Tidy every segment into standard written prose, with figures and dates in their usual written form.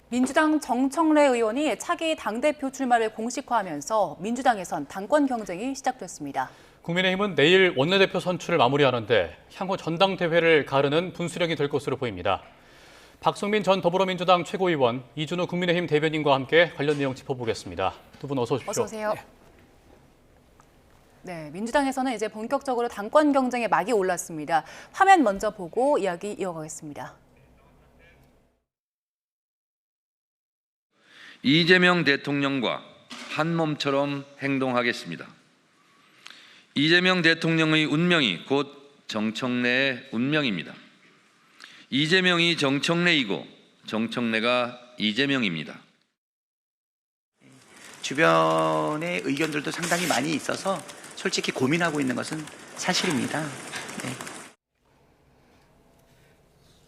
민주당 정청래 의원이 차기 당대표 출마를 공식화하면서 민주당에선 당권 경쟁이 시작됐습니다. 국민의힘은 내일 원내대표 선출을 마무리하는데 향후 전당대회를 가르는 분수령이 될 것으로 보입니다. 박성민 전 더불어민주당 최고위원, 이준우 국민의힘 대변인과 함께 관련 내용 짚어보겠습니다. 두 분 어서 오십시오. 어서 오세요. 네, 민주당에서는 이제 본격적으로 당권 경쟁에 막이 올랐습니다. 화면 먼저 보고 이야기 이어가겠습니다. 이재명 대통령과 한 몸처럼 행동하겠습니다. 이재명 대통령의 운명이 곧 정청래의 운명입니다. 이재명이 정청래이고 정청래가 이재명입니다. 주변의 의견들도 상당히 많이 있어서 솔직히 고민하고 있는 것은 사실입니다. 네.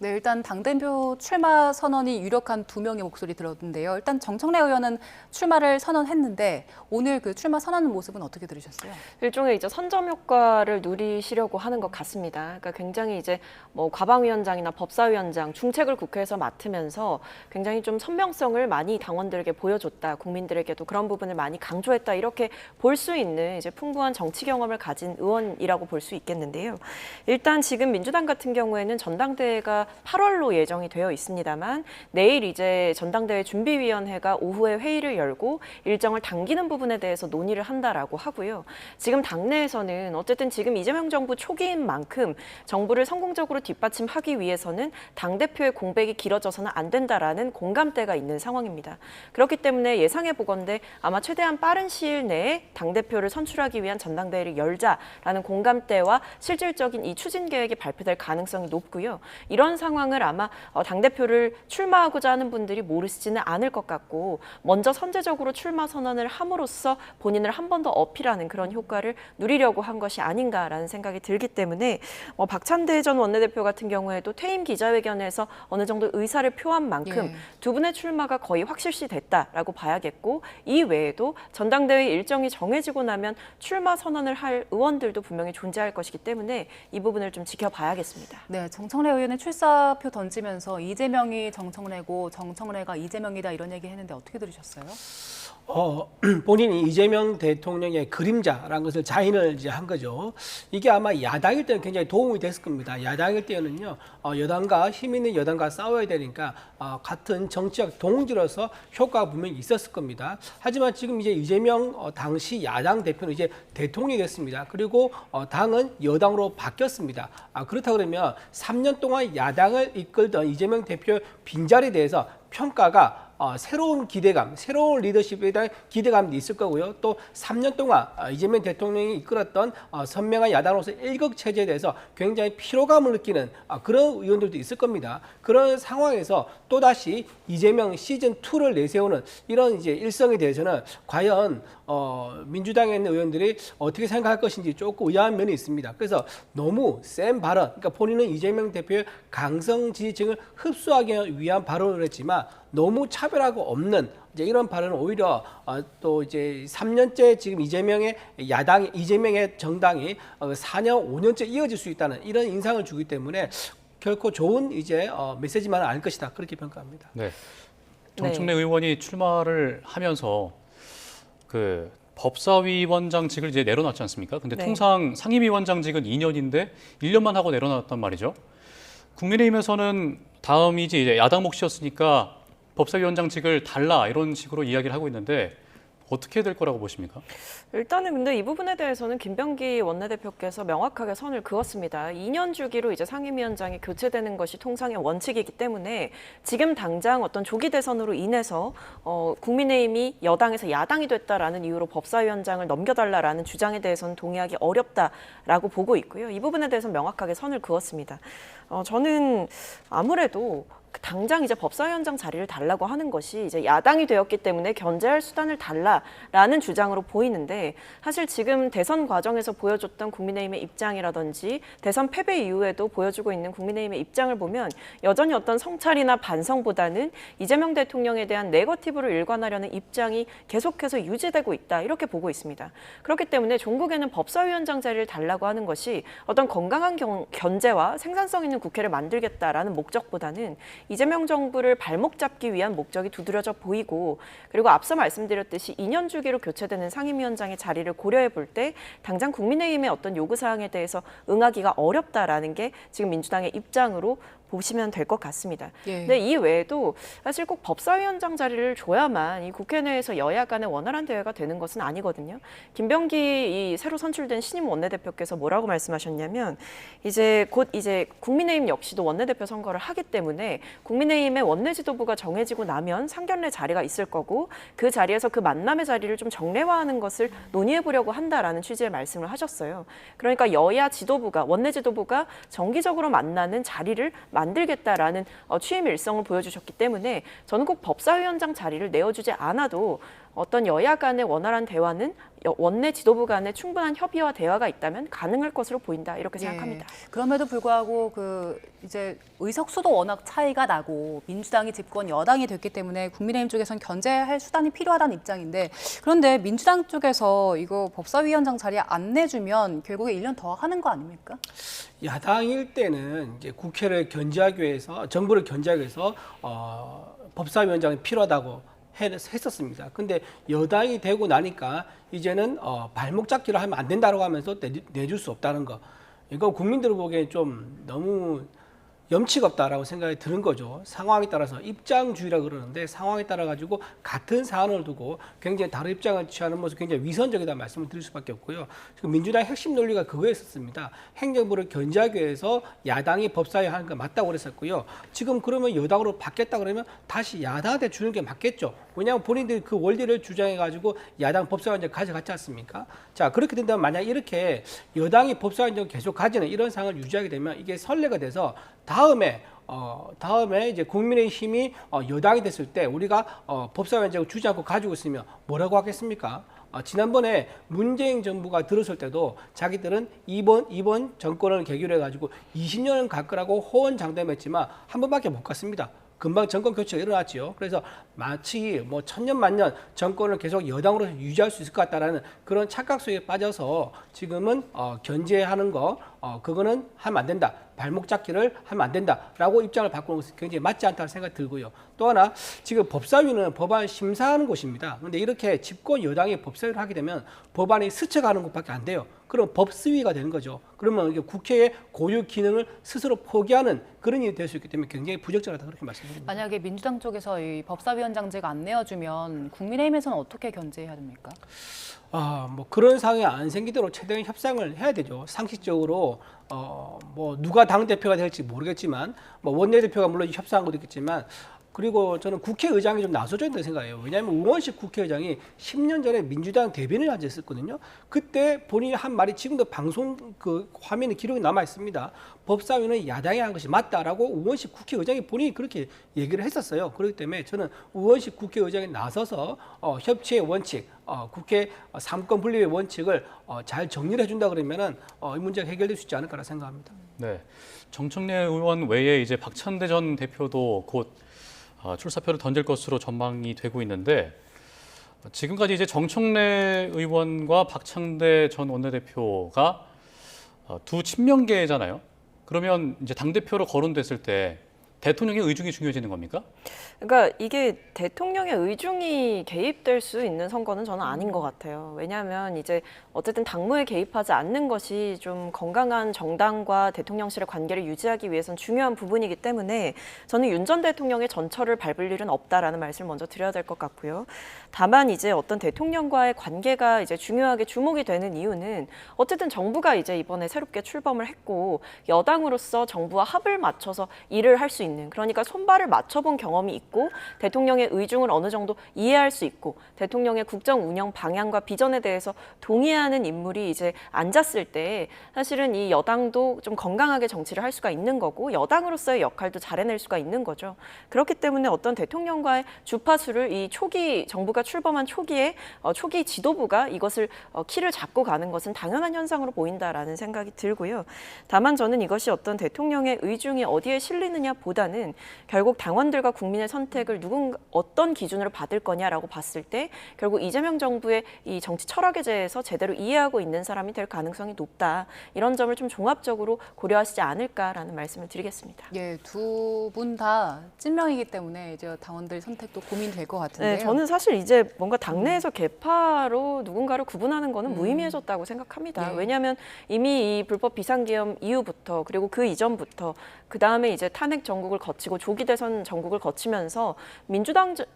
네, 일단 당대표 출마 선언이 유력한 두 명의 목소리 들었는데요. 일단 정청래 의원은 출마를 선언했는데 오늘 그 출마 선언 모습은 어떻게 들으셨어요? 일종의 이제 선점 효과를 누리시려고 하는 것 같습니다. 그러니까 굉장히 이제 뭐 과방위원장이나 법사위원장, 중책을 국회에서 맡으면서 굉장히 좀 선명성을 많이 당원들에게 보여줬다, 국민들에게도 그런 부분을 많이 강조했다 이렇게 볼 수 있는 이제 풍부한 정치 경험을 가진 의원이라고 볼 수 있겠는데요. 일단 지금 민주당 같은 경우에는 전당대회가 8월로 예정이 되어 있습니다만 내일 이제 전당대회 준비위원회가 오후에 회의를 열고 일정을 당기는 부분에 대해서 논의를 한다라고 하고요. 지금 당내에서는 어쨌든 지금 이재명 정부 초기인 만큼 정부를 성공적으로 뒷받침하기 위해서는 당대표의 공백이 길어져서는 안 된다라는 공감대가 있는 상황입니다. 그렇기 때문에 예상해 보건대 아마 최대한 빠른 시일 내에 당대표를 선출하기 위한 전당대회를 열자라는 공감대와 실질적인 이 추진 계획이 발표될 가능성이 높고요. 이런 상황을 아마 당대표를 출마하고자 하는 분들이 모르시지는 않을 것 같고 먼저 선제적으로 출마 선언을 함으로써 본인을 한 번 더 어필하는 그런 효과를 누리려고 한 것이 아닌가라는 생각이 들기 때문에 박찬대 전 원내대표 같은 경우에도 퇴임 기자회견에서 어느 정도 의사를 표한 만큼 두 분의 출마가 거의 확실시 됐다라고 봐야겠고 이 외에도 전당대회 일정이 정해지고 나면 출마 선언을 할 의원들도 분명히 존재할 것이기 때문에 이 부분을 좀 지켜봐야겠습니다. 네, 정청래 의원의 출사표 던지면서 이재명이 정청래고 정청래가 이재명이다 이런 얘기 했는데 어떻게 들으셨어요? 본인이 이재명 대통령의 그림자라는 것을 자인을 이제 한 거죠. 이게 아마 야당일 때는 굉장히 도움이 됐을 겁니다. 야당일 때는요, 여당과 힘 있는 여당과 싸워야 되니까 같은 정치적 동지로서 효과가 분명히 있었을 겁니다. 하지만 지금 이제 이재명 당시 야당 대표는 이제 대통령이 됐습니다. 그리고 당은 여당으로 바뀌었습니다. 그렇다 그러면 3년 동안 야당을 이끌던 이재명 대표의 빈자리에 대해서 평가가 새로운 기대감, 새로운 리더십에 대한 기대감도 있을 거고요. 또 3년 동안 이재명 대통령이 이끌었던 선명한 야당으로서 일극 체제에 대해서 굉장히 피로감을 느끼는 그런 의원들도 있을 겁니다. 그런 상황에서 또다시 이재명 시즌2를 내세우는 이런 이제 일성에 대해서는 과연 민주당에 있는 의원들이 어떻게 생각할 것인지 조금 의아한 면이 있습니다. 그래서 너무 센 발언, 그러니까 본인은 이재명 대표의 강성 지지층을 흡수하기 위한 발언을 했지만 너무 차별하고 없는 이제 이런 발언은 오히려 또 이제 3년째 지금 이재명의 정당이 4년, 5년째 이어질 수 있다는 이런 인상을 주기 때문에 결코 좋은 이제 메시지만은 아닐 것이다 그렇게 평가합니다. 네, 정청래 의원이 출마를 하면서 그 법사위원장직을 이제 내려놨지 않습니까? 근데 통상 상임위원장직은 2년인데 1년만 하고 내려놨단 말이죠. 국민의힘에서는 다음이지 이제 야당 몫이었으니까 법사위원장직을 달라 이런 식으로 이야기를 하고 있는데 어떻게 될 거라고 보십니까? 일단은 근데 이 부분에 대해서는 김병기 원내대표께서 명확하게 선을 그었습니다. 2년 주기로 이제 상임위원장이 교체되는 것이 통상의 원칙이기 때문에 지금 당장 어떤 조기 대선으로 인해서 국민의힘이 여당에서 야당이 됐다라는 이유로 법사위원장을 넘겨달라라는 주장에 대해서는 동의하기 어렵다라고 보고 있고요. 이 부분에 대해서 명확하게 선을 그었습니다. 저는 아무래도 당장 이제 법사위원장 자리를 달라고 하는 것이 이제 야당이 되었기 때문에 견제할 수단을 달라라는 주장으로 보이는데 사실 지금 대선 과정에서 보여줬던 국민의힘의 입장이라든지 대선 패배 이후에도 보여주고 있는 국민의힘의 입장을 보면 여전히 어떤 성찰이나 반성보다는 이재명 대통령에 대한 네거티브를 일관하려는 입장이 계속해서 유지되고 있다 이렇게 보고 있습니다. 그렇기 때문에 종국에는 법사위원장 자리를 달라고 하는 것이 어떤 건강한 견제와 생산성 있는 국회를 만들겠다라는 목적보다는 이재명 정부를 발목 잡기 위한 목적이 두드러져 보이고 그리고 앞서 말씀드렸듯이 2년 주기로 교체되는 상임위원장의 자리를 고려해 볼 때 당장 국민의힘의 어떤 요구사항에 대해서 응하기가 어렵다라는 게 지금 민주당의 입장으로 보시면 될 것 같습니다. 예. 근데 이 외에도 사실 꼭 법사위원장 자리를 줘야만 이 국회 내에서 여야 간의 원활한 대화가 되는 것은 아니거든요. 김병기 이 새로 선출된 신임 원내대표께서 뭐라고 말씀하셨냐면 이제 곧 이제 국민의힘 역시도 원내대표 선거를 하기 때문에 국민의힘의 원내 지도부가 정해지고 나면 상견례 자리가 있을 거고 그 자리에서 그 만남의 자리를 좀 정례화하는 것을 논의해 보려고 한다라는 취지의 말씀을 하셨어요. 그러니까 여야 지도부가 원내 지도부가 정기적으로 만나는 자리를 만들겠다라는 취임 일성을 보여주셨기 때문에 저는 꼭 법사위원장 자리를 내어주지 않아도 어떤 여야 간의 원활한 대화는 원내 지도부 간의 충분한 협의와 대화가 있다면 가능할 것으로 보인다 이렇게 생각합니다. 그럼에도 불구하고 그 이제 의석수도 워낙 차이가 나고 민주당이 집권 여당이 됐기 때문에 국민의힘 쪽에선 견제할 수단이 필요하다는 입장인데 그런데 민주당 쪽에서 이거 법사위원장 자리 안 내주면 결국에 1년 더 하는 거 아닙니까? 야당일 때는 이제 국회를 견제하기 위해서 정부를 견제하기 위해서 법사위원장이 필요하다고 했었습니다. 근데 여당이 되고 나니까 이제는 발목 잡기를 하면 안 된다고 하면서 내줄 수 없다는 거. 이거 국민들 보기엔 좀 너무 염치가 없다라고 생각이 드는 거죠. 상황에 따라서 입장주의라 그러는데 상황에 따라 가지고 같은 사안을 두고 굉장히 다른 입장을 취하는 모습 굉장히 위선적이다 말씀을 드릴 수밖에 없고요. 지금 민주당의 핵심 논리가 그거였었습니다. 행정부를 견제하기 위해서 야당이 법사위 하는 거 맞다고 그랬었고요. 지금 그러면 여당으로 바뀌었다 그러면 다시 야당한테 주는 게 맞겠죠. 왜냐하면 본인들이 그 원리를 주장해 가지고 야당 법사위원장 가져갔지 않습니까? 자, 그렇게 된다면 만약 이렇게 여당이 법사위원장 계속 가지는 이런 상황을 유지하게 되면 이게 선례가 돼서 다음에 이제 국민의힘이 여당이 됐을 때 우리가 법사위원장을 주지 않고 가지고 있으면 뭐라고 하겠습니까? 지난번에 문재인 정부가 들었을 때도 자기들은 이번 정권을 계기로 해가지고 20년은 갈 거라고 호언장담했지만 한 번밖에 못 갔습니다. 금방 정권 교체가 일어났죠. 그래서 마치 뭐 천년만년 정권을 계속 여당으로 유지할 수 있을 것 같다라는 그런 착각 속에 빠져서 지금은 견제하는 거 그거는 하면 안 된다. 발목 잡기를 하면 안 된다라고 입장을 바꾸는 것은 굉장히 맞지 않다는 생각이 들고요. 또 하나 지금 법사위는 법안 심사하는 곳입니다. 그런데 이렇게 집권 여당이 법사위를 하게 되면 법안이 스쳐가는 것밖에 안 돼요. 그럼 법스위가 되는 거죠. 그러면 이게 국회의 고유 기능을 스스로 포기하는 그런 일이 될 수 있기 때문에 굉장히 부적절하다 그렇게 말씀드립니다. 만약에 민주당 쪽에서 이 법사위원장제가 안 내어주면 국민의힘에서는 어떻게 견제해야 됩니까? 뭐 그런 상황이 안 생기도록 최대한 협상을 해야 되죠. 상식적으로 뭐 누가 당 대표가 될지 모르겠지만 뭐 원내대표가 물론 협상한 것도 있겠지만 그리고 저는 국회의장이 좀 나서줘야 된다고 생각해요. 왜냐하면 우원식 국회의장이 10년 전에 민주당 대변인을 앉았었거든요. 그때 본인이 한 말이 지금도 방송 그 화면에 기록이 남아 있습니다. 법사위는 야당이 한 것이 맞다라고 우원식 국회의장이 본인이 그렇게 얘기를 했었어요. 그렇기 때문에 저는 우원식 국회의장이 나서서 협치의 원칙, 국회 삼권 분립의 원칙을 잘 정리를 해준다 그러면은 이 문제가 해결될 수 있지 않을까라 생각합니다. 네, 정청래 의원 외에 이제 박찬대 전 대표도 곧 출사표를 던질 것으로 전망이 되고 있는데 지금까지 이제 정청래 의원과 박찬대 전 원내대표가 두 친명계잖아요. 그러면 이제 당대표로 거론됐을 때 대통령의 의중이 중요해지는 겁니까? 그러니까 이게 대통령의 의중이 개입될 수 있는 선거는 저는 아닌 것 같아요. 왜냐하면 이제 어쨌든 당무에 개입하지 않는 것이 좀 건강한 정당과 대통령실의 관계를 유지하기 위해서는 중요한 부분이기 때문에 저는 윤 전 대통령의 전철을 밟을 일은 없다라는 말씀을 먼저 드려야 될 것 같고요. 다만 이제 어떤 대통령과의 관계가 이제 중요하게 주목이 되는 이유는 어쨌든 정부가 이제 이번에 새롭게 출범을 했고 여당으로서 정부와 합을 맞춰서 일을 할 수 있는 그러니까 손발을 맞춰본 경험이 있고 대통령의 의중을 어느 정도 이해할 수 있고 대통령의 국정 운영 방향과 비전에 대해서 동의하는 인물이 이제 앉았을 때 사실은 이 여당도 좀 건강하게 정치를 할 수가 있는 거고 여당으로서의 역할도 잘 해낼 수가 있는 거죠. 그렇기 때문에 어떤 대통령과의 주파수를 이 초기 정부가 출범한 초기에 초기 지도부가 이것을 키를 잡고 가는 것은 당연한 현상으로 보인다라는 생각이 들고요. 다만 저는 이것이 어떤 대통령의 의중이 어디에 실리느냐 보다 보다는 결국 당원들과 국민의 선택을 어떤 기준으로 받을 거냐라고 봤을 때 결국 이재명 정부의 이 정치 철학에 대해서 제대로 이해하고 있는 사람이 될 가능성이 높다. 이런 점을 좀 종합적으로 고려하시지 않을까라는 말씀을 드리겠습니다. 예, 두 분 다 찐명이기 때문에 이제 당원들 선택도 고민될 것 같은데요. 네, 저는 사실 이제 뭔가 당내에서 개파로 누군가를 구분하는 거는 무의미해졌다고 생각합니다. 예. 왜냐하면 이미 이 불법 비상계엄 이후부터 그리고 그 이전부터 그 다음에 이제 탄핵 전국을 거치고 조기 대선 전국을 거치면서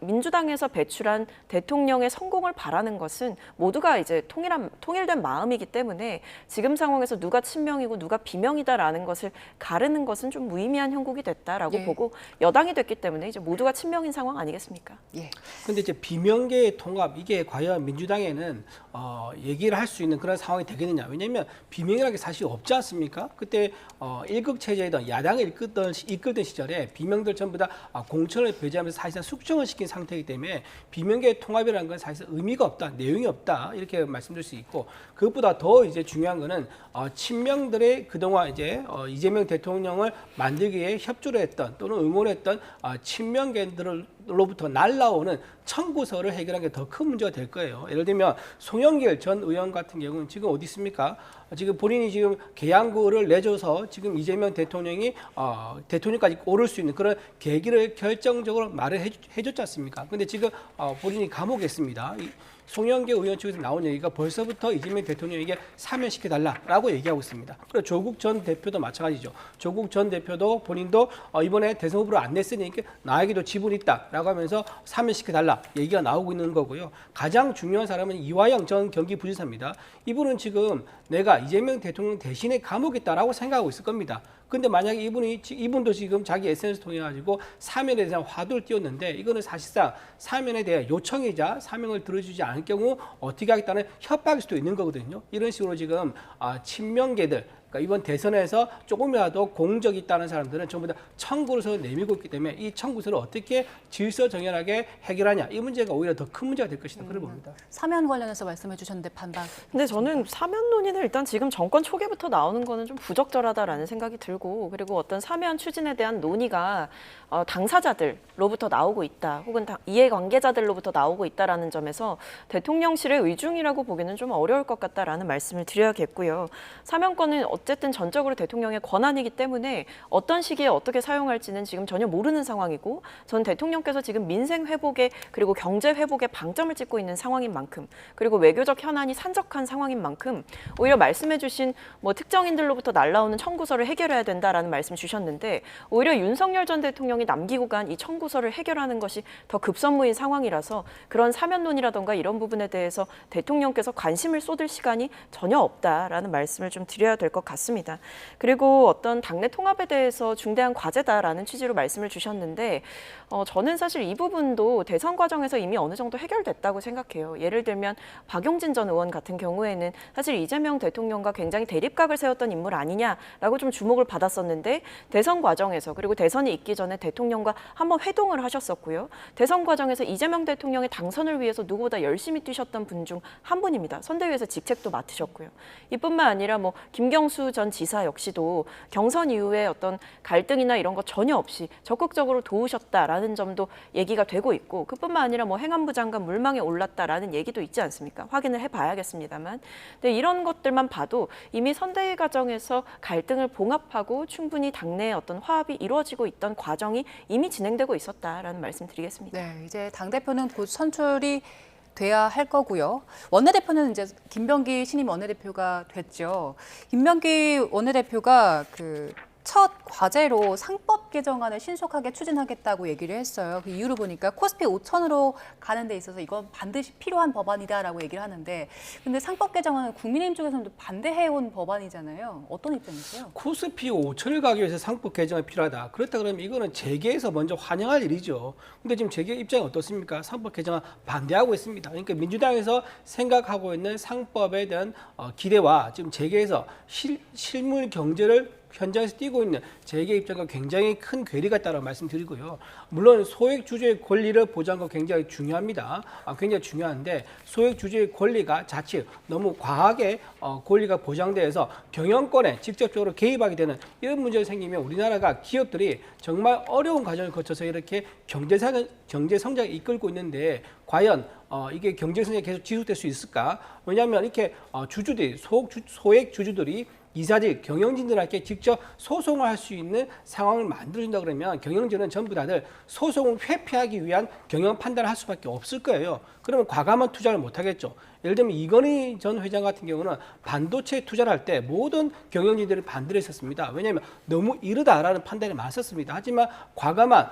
민주당에서 배출한 대통령의 성공을 바라는 것은 모두가 이제 통일된 마음이기 때문에 지금 상황에서 누가 친명이고 누가 비명이다라는 것을 가르는 것은 좀 무의미한 형국이 됐다라고 예. 보고 여당이 됐기 때문에 이제 모두가 친명인 상황 아니겠습니까? 예. 근데 이제 비명계의 통합 이게 과연 민주당에는 얘기를 할 수 있는 그런 상황이 되겠느냐? 왜냐하면 비명이라는 게 사실 없지 않습니까? 그때 일극 체제이던 야당을 이끌던 시절에 비명들 전부 다 공천을 배제하면서 사실상 숙청을 시킨 상태이기 때문에 비명계의 통합이라는 건 사실상 의미가 없다, 내용이 없다 이렇게 말씀드릴 수 있고 그것보다 더 이제 중요한 거는 친명들의 그동안 이제 이재명 대통령을 만들기 위해 협조를 했던 또는 응원했던 친명계들로부터 날라오는 청구서를 해결하는 게 더 큰 문제가 될 거예요. 예를 들면 송영길 전 의원 같은 경우는 지금 어디 있습니까? 지금 본인이 지금 계양구를 내줘서 지금 이재명 대통령이 대통령까지 오를 수 있는 그런 계기를 결정적으로 말을 해줬지 않습니까? 근데 지금 본인이 감옥에 있습니다. 송영길 의원 측에서 나온 얘기가 벌써부터 이재명 대통령에게 사면시켜달라라고 얘기하고 있습니다. 그리고 조국 전 대표도 마찬가지죠. 조국 전 대표도 본인도 이번에 대선 후보를 안 냈으니까 나에게도 지분이 있다라고 하면서 사면시켜달라 얘기가 나오고 있는 거고요. 가장 중요한 사람은 이화영 전 경기부지사입니다. 이분은 지금 내가 이재명 대통령 대신에 감옥에 있다라고 생각하고 있을 겁니다. 근데 만약에 이분도 지금 자기 SNS 통해 가지고 사면에 대한 화두를 띄웠는데 이거는 사실상 사면에 대한 요청이자 사명을 들어주지 않을 경우 어떻게 하겠다는 협박일 수도 있는 거거든요. 이런 식으로 지금 친명계들 그러니까 이번 대선에서 조금이라도 공적이 있다는 사람들은 전부 다 청구서를 내밀고 있기 때문에 이 청구서를 어떻게 질서정연하게 해결하냐 이 문제가 오히려 더 큰 문제가 될 것이다 그런 봅니다. 사면 관련해서 말씀해 주셨는데 반박. 근데 저는 사면 논의는 일단 지금 정권 초기부터 나오는 거는 좀 부적절하다라는 생각이 들고 그리고 어떤 사면 추진에 대한 논의가 당사자들로부터 나오고 있다 혹은 이해관계자들로부터 나오고 있다라는 점에서 대통령실의 의중이라고 보기는 좀 어려울 것 같다라는 말씀을 드려야겠고요. 사면권은 어쨌든 전적으로 대통령의 권한이기 때문에 어떤 시기에 어떻게 사용할지는 지금 전혀 모르는 상황이고 전 대통령께서 지금 민생 회복에 그리고 경제 회복에 방점을 찍고 있는 상황인 만큼 그리고 외교적 현안이 산적한 상황인 만큼 오히려 말씀해 주신 특정인들로부터 날라오는 청구서를 해결해야 된다라는 말씀 주셨는데 오히려 윤석열 전 대통령이 남기고 간 이 청구서를 해결하는 것이 더 급선무인 상황이라서 그런 사면론이라던가 이런 부분에 대해서 대통령께서 관심을 쏟을 시간이 전혀 없다라는 말씀을 좀 드려야 될 것 같습니다. 그리고 어떤 당내 통합에 대해서 중대한 과제다라는 취지로 말씀을 주셨는데 저는 사실 이 부분도 대선 과정에서 이미 어느 정도 해결됐다고 생각해요. 예를 들면 박용진 전 의원 같은 경우에는 사실 이재명 대통령과 굉장히 대립각을 세웠던 인물 아니냐라고 좀 주목을 받았었는데 대선 과정에서 그리고 대선이 있기 전에 대통령과 한번 회동을 하셨었고요. 대선 과정에서 이재명 대통령의 당선을 위해서 누구보다 열심히 뛰셨던 분 중 한 분입니다. 선대위에서 직책도 맡으셨고요. 이뿐만 아니라 김경수 전 지사 역시도 경선 이후에 어떤 갈등이나 이런 거 전혀 없이 적극적으로 도우셨다라는 점도 얘기가 되고 있고 그뿐만 아니라 행안부 장관 물망에 올랐다라는 얘기도 있지 않습니까? 확인을 해봐야겠습니다만. 근데 이런 것들만 봐도 이미 선대위 과정에서 갈등을 봉합하고 충분히 당내에 어떤 화합이 이루어지고 있던 과정이 이미 진행되고 있었다라는 말씀드리겠습니다. 네, 이제 당대표는 곧 선출이 돼야 할 거고요. 원내대표는 이제 김병기 신임 원내대표가 됐죠. 김병기 원내대표가 첫 과제로 상법 개정안을 신속하게 추진하겠다고 얘기를 했어요. 그 이유를 보니까 코스피 5천으로 가는 데 있어서 이건 반드시 필요한 법안이다라고 얘기를 하는데 근데 상법 개정안은 국민의힘 쪽에서는 반대해온 법안이잖아요. 어떤 입장이세요? 코스피 5천을 가기 위해서 상법 개정이 필요하다. 그렇다 그러면 이거는 재계에서 먼저 환영할 일이죠. 근데 지금 재계 입장이 어떻습니까? 상법 개정안 반대하고 있습니다. 그러니까 민주당에서 생각하고 있는 상법에 대한 기대와 지금 재계에서 실물 경제를 현장에서 뛰고 있는 재계 입장과 굉장히 큰 괴리가 있다고 말씀드리고요. 물론 소액 주주의 권리를 보장하는 거 굉장히 중요합니다. 굉장히 중요한데 소액 주주의 권리가 자칫 너무 과하게 권리가 보장돼서 경영권에 직접적으로 개입하게 되는 이런 문제가 생기면 우리나라가 기업들이 정말 어려운 과정을 거쳐서 이렇게 경제 성장을 이끌고 있는데 과연 이게 경제 성장이 계속 지속될 수 있을까? 왜냐하면 이렇게 주주들이 소액 주주들이 이사직, 경영진들에게 직접 소송을 할 수 있는 상황을 만들어준다 그러면 경영진은 전부 다들 소송을 회피하기 위한 경영 판단을 할 수밖에 없을 거예요. 그러면 과감한 투자를 못 하겠죠. 예를 들면 이건희 전 회장 같은 경우는 반도체 투자를 할 때 모든 경영진들이 반대를 했었습니다. 왜냐하면 너무 이르다라는 판단이 많았었습니다. 하지만 과감한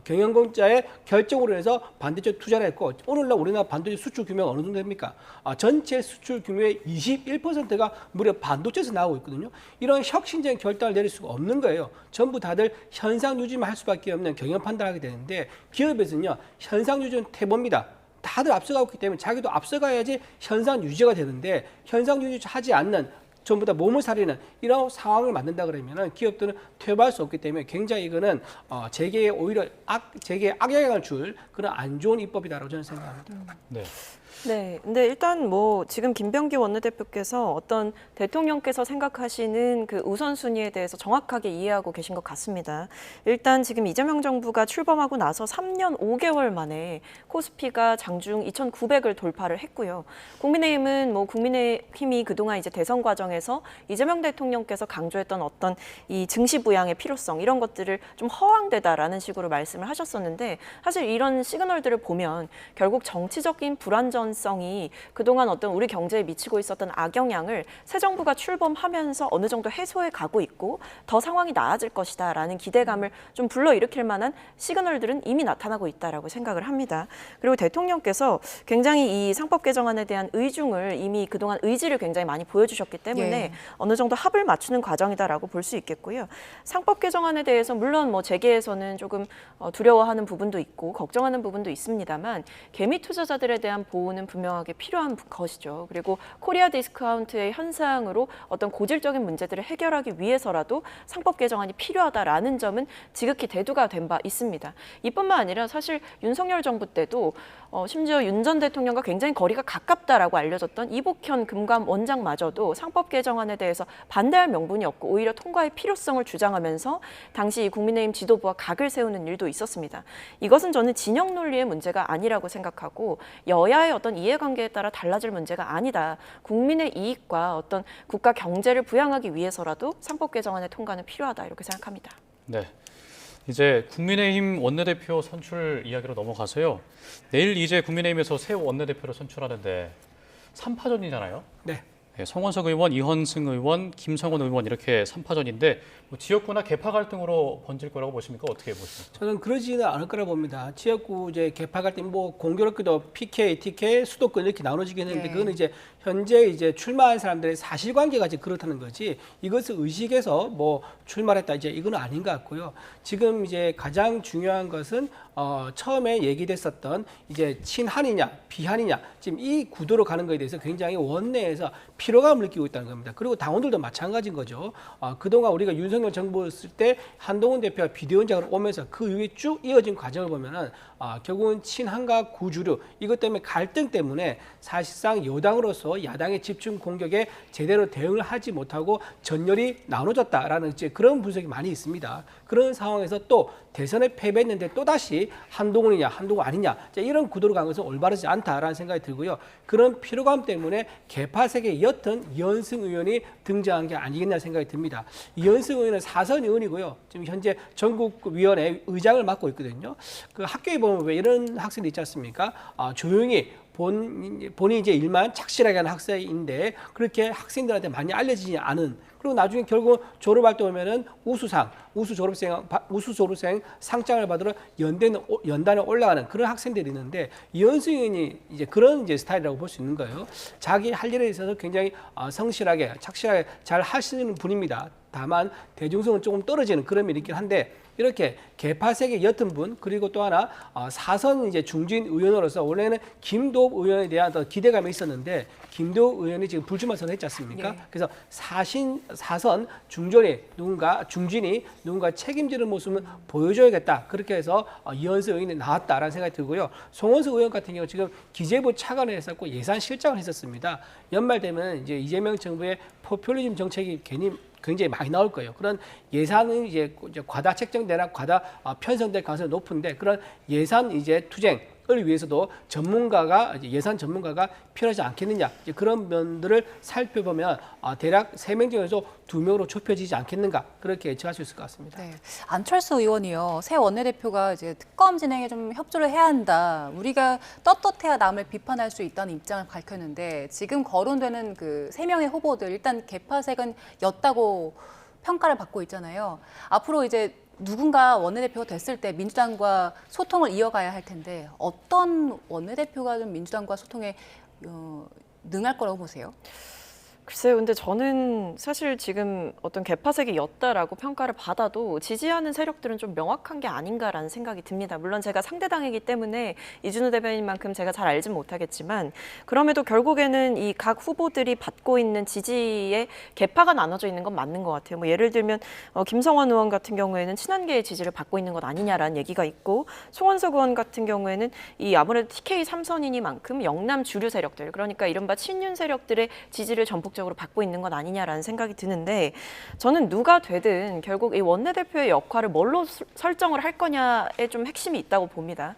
경영권자의 결정으로 해서 반도체 투자를 했고 오늘날 우리나라 반도체 수출 규모가 어느 정도 됩니까? 전체 수출 규모의 21%가 무려 반도체에서 나오고 있거든요. 이런 혁신적인 결단을 내릴 수가 없는 거예요. 전부 다들 현상 유지만 할 수밖에 없는 경영 판단을 하게 되는데 기업에서는요. 현상 유지는 태보입니다. 다들 앞서가고 있기 때문에 자기도 앞서가야지 현상 유지가 되는데 현상 유지하지 않는 전부 다 몸을 사리는 이런 상황을 만든다 그러면은 기업들은 퇴보할 수 없기 때문에 굉장히 이거는 재계에 오히려 재계에 악영향을 줄 그런 안 좋은 입법이다라고 저는 생각합니다. 네. 네, 근데 일단 뭐 지금 김병기 원내대표께서 어떤 대통령께서 생각하시는 그 우선순위에 대해서 정확하게 이해하고 계신 것 같습니다. 일단 지금 이재명 정부가 출범하고 나서 3년 5개월 만에 코스피가 장중 2,900을 돌파를 했고요. 국민의힘이 그동안 이제 대선 과정에서 이재명 대통령께서 강조했던 어떤 이 증시 부양의 필요성 이런 것들을 좀 허황되다라는 식으로 말씀을 하셨었는데 사실 이런 시그널들을 보면 결국 정치적인 불안전성이 그동안 어떤 우리 경제에 미치고 있었던 악영향을 새 정부가 출범하면서 어느 정도 해소해 가고 있고 더 상황이 나아질 것이다라는 기대감을 좀 불러일으킬 만한 시그널들은 이미 나타나고 있다라고 생각을 합니다. 그리고 대통령께서 굉장히 이 상법 개정안에 대한 의중을 이미 그동안 의지를 굉장히 많이 보여주셨기 때문에 예. 어느 정도 합을 맞추는 과정이다라고 볼 수 있겠고요. 상법 개정안에 대해서 물론 뭐 재계에서는 조금 두려워하는 부분도 있고 걱정하는 부분도 있습니다만 개미 투자자들에 대한 보호는 분명하게 필요한 것이죠. 그리고 코리아 디스카운트의 현상으로 어떤 고질적인 문제들을 해결하기 위해서라도 상법 개정안이 필요하다라는 점은 지극히 대두가 된 바 있습니다. 이뿐만 아니라 사실 윤석열 정부 때도 심지어 윤 전 대통령과 굉장히 거리가 가깝다라고 알려졌던 이복현 금감 원장마저도 상법 개정안에 대해서 반대할 명분이 없고 오히려 통과의 필요성을 주장하면서 당시 국민의힘 지도부와 각을 세우는 일도 있었습니다. 이것은 저는 진영 논리의 문제가 아니라고 생각하고 여야의 어떤 이해관계에 따라 달라질 문제가 아니다. 국민의 이익과 어떤 국가 경제를 부양하기 위해서라도 상법 개정안의 통과는 필요하다 이렇게 생각합니다. 네. 이제 국민의힘 원내대표 선출 이야기로 넘어가서요. 내일 이제 국민의힘에서 새 원내대표를 선출하는데 3파전이잖아요. 네. 네, 성원석 의원, 이현승 의원, 김성원 의원 이렇게 3파전인데 뭐 지역구나 개파 갈등으로 번질 거라고 보십니까? 어떻게 보십니까? 저는 그러지는 않을 거라 봅니다. 지역구 이제 개파 갈등 뭐 공교롭게도 PK, TK, 수도권 이렇게 나눠지긴 했는데 네. 그거는 이제 현재 이제 출마한 사람들의 사실관계가 지금 그렇다는 거지 이것을 의식해서 뭐 출마했다 이제 이건 아닌 것 같고요. 지금 이제 가장 중요한 것은 처음에 얘기됐었던 이제 친한이냐 비한이냐 지금 이 구도로 가는 것에 대해서 굉장히 원내에서 피로감을 느끼고 있다는 겁니다. 그리고 당원들도 마찬가지인 거죠. 그동안 우리가 윤석열 정부였을 때 한동훈 대표가 비대위원장으로 오면서 그 이후에 쭉 이어진 과정을 보면은 결국은 친한과 구주류 이것 때문에 갈등 때문에 사실상 여당으로서 야당의 집중 공격에 제대로 대응을 하지 못하고 전열이 나눠졌다라는 이제 그런 분석이 많이 있습니다. 그런 상황에서 또 대선에 패배했는데 또다시 한동훈 아니냐 이런 구도로 간 것은 올바르지 않다라는 생각이 들고요. 그런 피로감 때문에 개파색의 옅은 이현승 의원이 등장한 게 아니겠나 생각이 듭니다. 이현승 의원은 4선 의원이고요. 지금 현재 전국위원회 의장을 맡고 있거든요. 그 학교에 보면 왜 이런 학생들 있지 않습니까? 조용히 본인이 이제 일만 착실하게 하는 학생인데 그렇게 학생들한테 많이 알려지지 않은 그리고 나중에 결국 졸업할 때 오면은 우수 졸업생 상장을 받으러 연단에 올라가는 그런 학생들이 있는데 이현승 의원이 이제 그런 이제 스타일이라고 볼 수 있는 거예요. 자기 할 일에 있어서 굉장히 성실하게 착실하게 잘 하시는 분입니다. 다만 대중성은 조금 떨어지는 그런 면이 있긴 한데 이렇게 개파색의 옅은 분 그리고 또 하나 사선 이제 중진 의원으로서 원래는 김도읍 의원에 대한 더 기대감이 있었는데 김도읍 의원이 지금 불출마 선언했지 않습니까? 예. 그래서 사선 중진이 누군가 책임지는 모습을 보여줘야겠다. 그렇게 해서 이현수 의원이 나왔다라는 생각이 들고요. 송원석 의원 같은 경우 지금 기재부 차관을 했었고 예산실장을 했었습니다. 연말 되면 이제 이재명 정부의 포퓰리즘 정책이 굉장히 많이 나올 거예요. 그런 예산은 이제 과다 책정되나 과다 편성될 가능성이 높은데 그런 예산 이제 투쟁을 위해서도 예산 전문가가 필요하지 않겠느냐 이제 그런 면들을 살펴보면 대략 3명 중에서 2명으로 좁혀지지 않겠는가 그렇게 예측할 수 있을 것 같습니다. 네. 안철수 의원이요. 새 원내대표가 이제 특검 진행에 좀 협조를 해야 한다. 우리가 떳떳해야 남을 비판할 수 있다는 입장을 밝혔는데 지금 거론되는 그 3명의 후보들 일단 개파색은 였다고 평가를 받고 있잖아요. 앞으로 이제 누군가 원내대표가 됐을 때 민주당과 소통을 이어가야 할 텐데 어떤 원내대표가 좀 민주당과 소통에 능할 거라고 보세요? 글쎄요, 근데 저는 사실 지금 어떤 개파색이었다라고 평가를 받아도 지지하는 세력들은 좀 명확한 게 아닌가라는 생각이 듭니다. 물론 제가 상대당이기 때문에 이준우 대변인만큼 제가 잘 알진 못하겠지만 그럼에도 결국에는 이 각 후보들이 받고 있는 지지의 개파가 나눠져 있는 건 맞는 것 같아요. 뭐 예를 들면 김성환 의원 같은 경우에는 친한계의 지지를 받고 있는 것 아니냐라는 얘기가 있고 송원석 의원 같은 경우에는 이 아무래도 TK 3선이니만큼 영남 주류 세력들 그러니까 이른바 친윤 세력들의 지지를 전폭 적으로 받고 있는 것 아니냐라는 생각이 드는데 저는 누가 되든 결국 이 원내대표의 역할을 뭘로 설정을 할 거냐에 좀 핵심이 있다고 봅니다.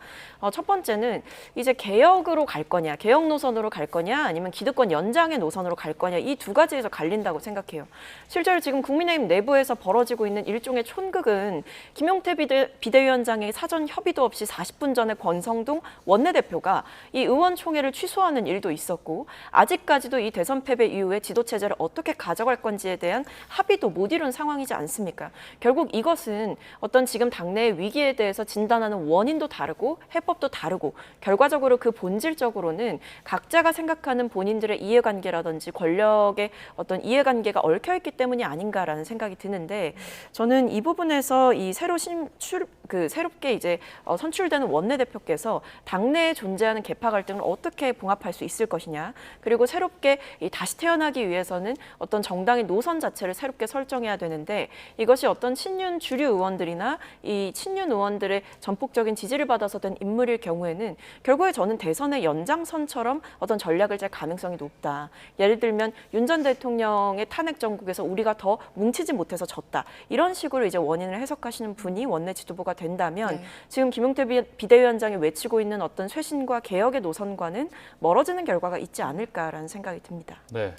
첫 번째는 이제 개혁으로 갈 거냐, 개혁 노선으로 갈 거냐, 아니면 기득권 연장의 노선으로 갈 거냐 이 두 가지에서 갈린다고 생각해요. 실제로 지금 국민의힘 내부에서 벌어지고 있는 일종의 촌극은 김용태 비대위원장의 사전 협의도 없이 40분 전에 권성동 원내대표가 이 의원총회를 취소하는 일도 있었고 아직까지도 이 대선 패배 이후에 지도체제를 어떻게 가져갈 건지에 대한 합의도 못 이룬 상황이지 않습니까? 결국 이것은 어떤 지금 당내의 위기에 대해서 진단하는 원인도 다르고 해법도 다르고 결과적으로 그 본질적으로는 각자가 생각하는 본인들의 이해관계라든지 권력의 어떤 이해관계가 얽혀있기 때문이 아닌가라는 생각이 드는데 저는 이 부분에서 이 새롭게 이제 선출되는 원내대표께서 당내에 존재하는 계파 갈등을 어떻게 봉합할 수 있을 것이냐 그리고 새롭게 다시 태어나기 위해서는 어떤 정당의 노선 자체를 새롭게 설정해야 되는데 이것이 어떤 친윤 주류 의원들이나 이 친윤 의원들의 전폭적인 지지를 받아서 된 인물일 경우에는 결국에 저는 대선의 연장선처럼 어떤 전략을 짤 가능성이 높다. 예를 들면 윤 전 대통령의 탄핵 정국에서 우리가 더 뭉치지 못해서 졌다. 이런 식으로 이제 원인을 해석하시는 분이 원내 지도부가 된다면 지금 김용태 비대위원장이 외치고 있는 어떤 쇄신과 개혁의 노선과는 멀어지는 결과가 있지 않을까라는 생각이 듭니다. 네.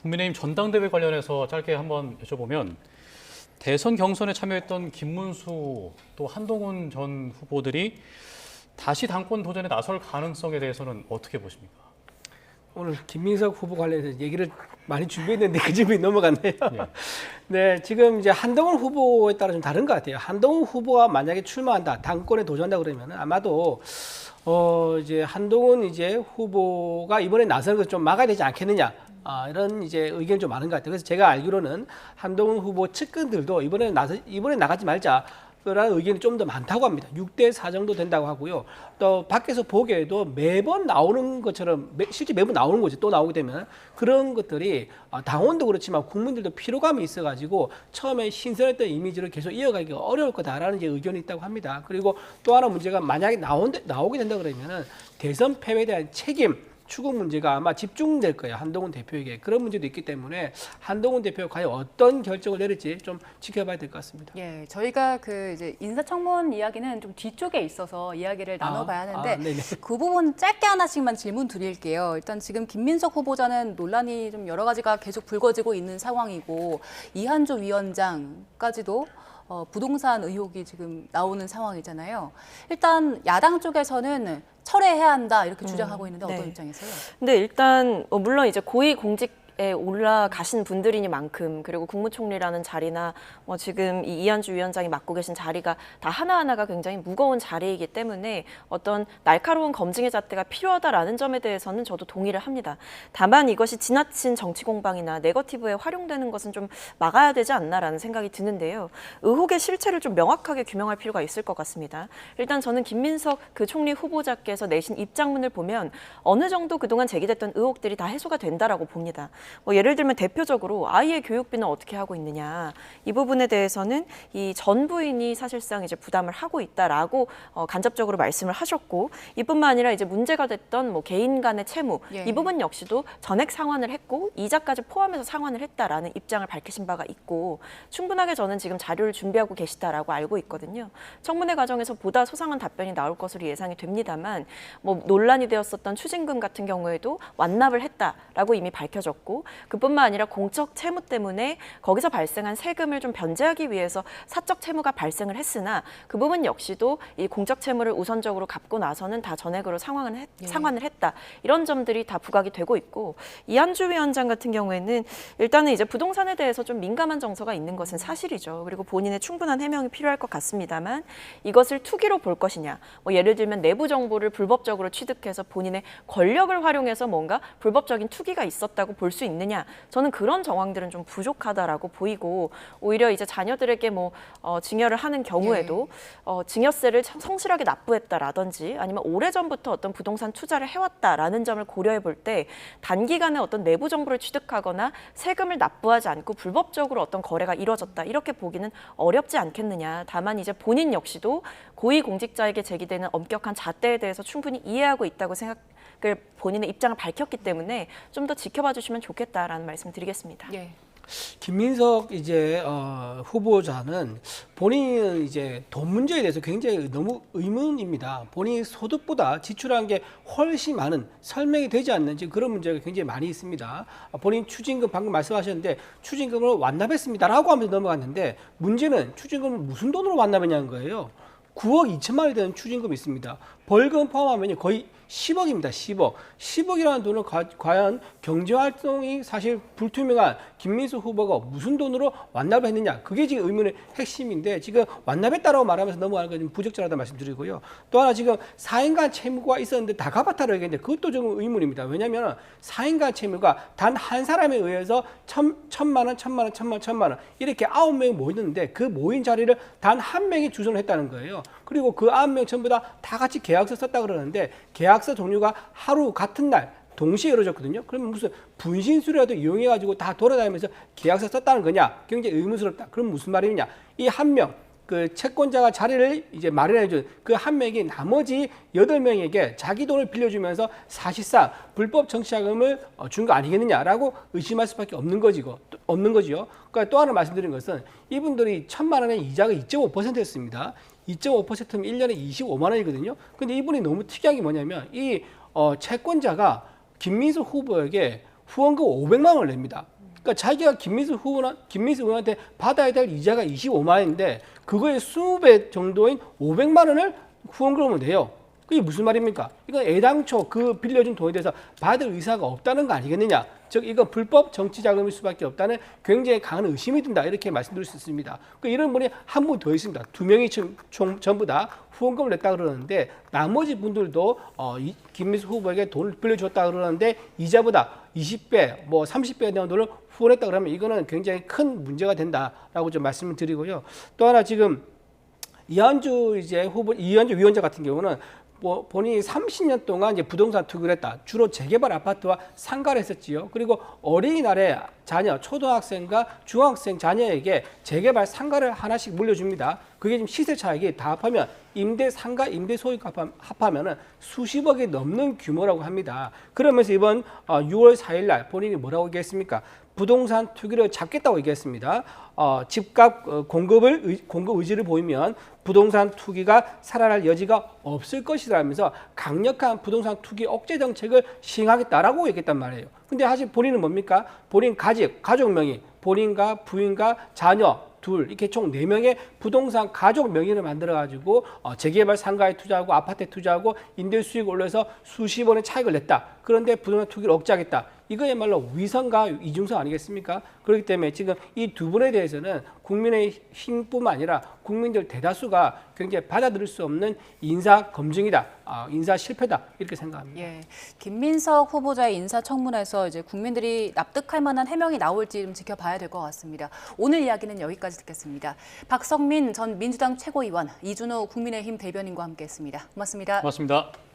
국민의힘 전당대회 관련해서 짧게 한번 여쭤보면 대선 경선에 참여했던 김문수 또 한동훈 전 후보들이 다시 당권 도전에 나설 가능성에 대해서는 어떻게 보십니까? 오늘 김민석 후보 관련해서 얘기를 많이 준비했는데 그 질문이 넘어갔네요. 예. 네, 지금 이제 한동훈 후보에 따라 좀 다른 것 같아요. 한동훈 후보가 만약에 출마한다, 당권에 도전한다 그러면 아마도 이제 한동훈 이제 후보가 이번에 나서는 걸 좀 막아야 되지 않겠느냐. 이런 이제 의견이 좀 많은 것 같아요. 그래서 제가 알기로는 한동훈 후보 측근들도 이번에 나가지 말자. 라는 의견이 좀 더 많다고 합니다. 6대4 정도 된다고 하고요. 또 밖에서 보기에도 매번 나오는 것처럼 실제 매번 나오는 거지 또 나오게 되면 그런 것들이 당원도 그렇지만 국민들도 피로감이 있어가지고 처음에 신선했던 이미지를 계속 이어가기가 어려울 거다라는 이제 의견이 있다고 합니다. 그리고 또 하나 문제가 만약에 나오게 된다 그러면은 대선 패배에 대한 책임 추구 문제가 아마 집중될 거예요. 한동훈 대표에게. 그런 문제도 있기 때문에 한동훈 대표가 과연 어떤 결정을 내릴지 좀 지켜봐야 될 것 같습니다. 예, 저희가 그 이제 인사청문 이야기는 좀 뒤쪽에 있어서 이야기를 나눠봐야 하는데 그 부분 짧게 하나씩만 질문 드릴게요. 일단 지금 김민석 후보자는 논란이 좀 여러 가지가 계속 불거지고 있는 상황이고 이한조 위원장까지도 부동산 의혹이 지금 나오는 상황이잖아요. 일단 야당 쪽에서는 철회해야 한다 이렇게 주장하고 있는데 어떤 입장이세요? 근데 일단 물론 이제 고위 공직 자리에 올라가신 분들이니만큼 그리고 국무총리라는 자리나 뭐 지금 이 이한주 위원장이 맡고 계신 자리가 다 하나하나가 굉장히 무거운 자리이기 때문에 어떤 날카로운 검증의 잣대가 필요하다라는 점에 대해서는 저도 동의를 합니다. 다만 이것이 지나친 정치 공방이나 네거티브에 활용되는 것은 좀 막아야 되지 않나라는 생각이 드는데요. 의혹의 실체를 좀 명확하게 규명할 필요가 있을 것 같습니다. 일단 저는 김민석 그 총리 후보자께서 내신 입장문을 보면 어느 정도 그동안 제기됐던 의혹들이 다 해소가 된다라고 봅니다. 뭐 예를 들면 대표적으로 아이의 교육비는 어떻게 하고 있느냐 이 부분에 대해서는 이 전 부인이 사실상 이제 부담을 하고 있다라고 간접적으로 말씀을 하셨고 이뿐만 아니라 이제 문제가 됐던 뭐 개인 간의 채무 예. 이 부분 역시도 전액 상환을 했고 이자까지 포함해서 상환을 했다라는 입장을 밝히신 바가 있고 충분하게 저는 지금 자료를 준비하고 계시다라고 알고 있거든요. 청문회 과정에서 보다 소상한 답변이 나올 것으로 예상이 됩니다만 뭐 논란이 되었었던 추징금 같은 경우에도 완납을 했다라고 이미 밝혀졌고 그뿐만 아니라 공적 채무 때문에 거기서 발생한 세금을 좀 변제하기 위해서 사적 채무가 발생을 했으나 그 부분 역시도 이 공적 채무를 우선적으로 갚고 나서는 다 전액으로 상환을 했다. 이런 점들이 다 부각이 되고 있고 이한주 위원장 같은 경우에는 일단은 이제 부동산에 대해서 좀 민감한 정서가 있는 것은 사실이죠. 그리고 본인의 충분한 해명이 필요할 것 같습니다만 이것을 투기로 볼 것이냐. 뭐 예를 들면 내부 정보를 불법적으로 취득해서 본인의 권력을 활용해서 뭔가 불법적인 투기가 있었다고 볼 수 있느냐. 저는 그런 정황들은 좀 부족하다라고 보이고 오히려 이제 자녀들에게 뭐 증여를 하는 경우에도 증여세를 성실하게 납부했다라든지 아니면 오래전부터 어떤 부동산 투자를 해왔다라는 점을 고려해 볼 때 단기간에 어떤 내부 정보를 취득하거나 세금을 납부하지 않고 불법적으로 어떤 거래가 이루어졌다 이렇게 보기는 어렵지 않겠느냐. 다만 이제 본인 역시도 고위공직자에게 제기되는 엄격한 잣대에 대해서 충분히 이해하고 있다고 생각을 본인의 입장을 밝혔기 때문에 좀 더 지켜봐 주시면 좋겠다라는 말씀 드리겠습니다. 예. 김민석 이제 후보자는 본인은 이제 돈 문제에 대해서 굉장히 너무 의문입니다. 본인이 소득보다 지출한 게 훨씬 많은 설명이 되지 않는 지금 그런 문제가 굉장히 많이 있습니다. 본인 추징금 방금 말씀하셨는데 추징금을 완납했습니다라고 하면서 넘어갔는데 문제는 추징금을 무슨 돈으로 완납했냐는 거예요. 9억 2천만 원이 되는 추징금이 있습니다. 벌금 포함하면 거의 10억입니다. 10억. 10억이라는 돈을 과연 경제활동이 사실 불투명한 김민수 후보가 무슨 돈으로 완납을 했느냐. 그게 지금 의문의 핵심인데 지금 완납했다라고 말하면서 넘어가는 건 좀 부적절하다 말씀드리고요. 또 하나 지금 4인간 채무가 있었는데 다 갚았다고 얘기했는데 그것도 좀 의문입니다. 왜냐하면 4인간 채무가 단 한 사람에 의해서 1,000만 원, 1,000만 원, 1,000만 원, 1,000만 원 이렇게 9명이 모였는데 그 모인 자리를 단 한 명이 주선을 했다는 거예요. 그리고 그 9명 전부 다 같이 계약서 썼다 그러는데 계약서 종류가 하루 같은 날 동시에 이루어졌거든요. 그러면 무슨 분신술이라도 이용해가지고 다 돌아다니면서 계약서 썼다는 거냐? 굉장히 의문스럽다. 그럼 무슨 말이냐? 이 한 명, 그 채권자가 자리를 이제 마련해준 그 한 명이 나머지 8명에게 자기 돈을 빌려주면서 사실상 불법 정치자금을 준 거 아니겠느냐라고 의심할 수밖에 없는 거지요. 그러니까 또 하나 말씀드린 것은 이분들이 1,000만 원의 이자가 2.5%였습니다. 2.5%면 1년에 25만 원이거든요. 근데 이분이 너무 특이한 게 뭐냐면 이 채권자가 김민수 후보에게 후원금 500만 원을 냅니다. 그러니까 자기가 김민수 의원한테 받아야 될 이자가 25만 원인데 그거의 20배 정도인 500만 원을 후원금으로 내요. 그게 무슨 말입니까? 이건 애당초 그 빌려준 돈에 대해서 받을 의사가 없다는 거 아니겠느냐? 즉 이건 불법 정치 자금일 수밖에 없다는 굉장히 강한 의심이 든다 이렇게 말씀드릴 수 있습니다. 이런 분이 한 분 더 있습니다. 2명이 전부 다 후원금을 냈다 그러는데 나머지 분들도 김민수 후보에게 돈을 빌려줬다 그러는데 이자보다 20배, 뭐 30배 되는 돈을 후원했다 그러면 이거는 굉장히 큰 문제가 된다라고 좀 말씀을 드리고요. 또 하나 지금 이한주 위원장 같은 경우는 본인이 30년 동안 이제 부동산 투기를 했다. 주로 재개발 아파트와 상가를 했었지요. 그리고 어린이날에 자녀, 초등학생과 중학생 자녀에게 재개발 상가를 하나씩 물려줍니다. 그게 지금 시세 차익이 다 합하면 임대 상가, 임대 소유가 합하면은 수십억이 넘는 규모라고 합니다. 그러면서 이번 6월 4일 날 본인이 뭐라고 얘기했습니까? 부동산 투기를 잡겠다고 얘기했습니다. 집값 공급 의지를 보이면 부동산 투기가 살아날 여지가 없을 것이라면서 강력한 부동산 투기 억제 정책을 시행하겠다라고 얘기했단 말이에요. 근데 사실 본인은 뭡니까? 본인 가족 명의, 본인과 부인과 자녀 둘 이렇게 총 4명의 부동산 가족 명의를 만들어가지고 재개발 상가에 투자하고 아파트에 투자하고 임대 수익을 올려서 수십억의 차익을 냈다. 그런데 부동산 투기를 억제하겠다. 이거야말로 위선과 이중성 아니겠습니까? 그렇기 때문에 지금 이 두 분에 대해서는 국민의힘뿐만 아니라 국민들 대다수가 굉장히 받아들일 수 없는 인사 검증이다, 인사 실패다 이렇게 생각합니다. 예, 김민석 후보자의 인사청문회에서 이제 국민들이 납득할 만한 해명이 나올지 좀 지켜봐야 될 것 같습니다. 오늘 이야기는 여기까지 듣겠습니다. 박성민 전 민주당 최고위원, 이준호 국민의힘 대변인과 함께했습니다. 고맙습니다. 고맙습니다.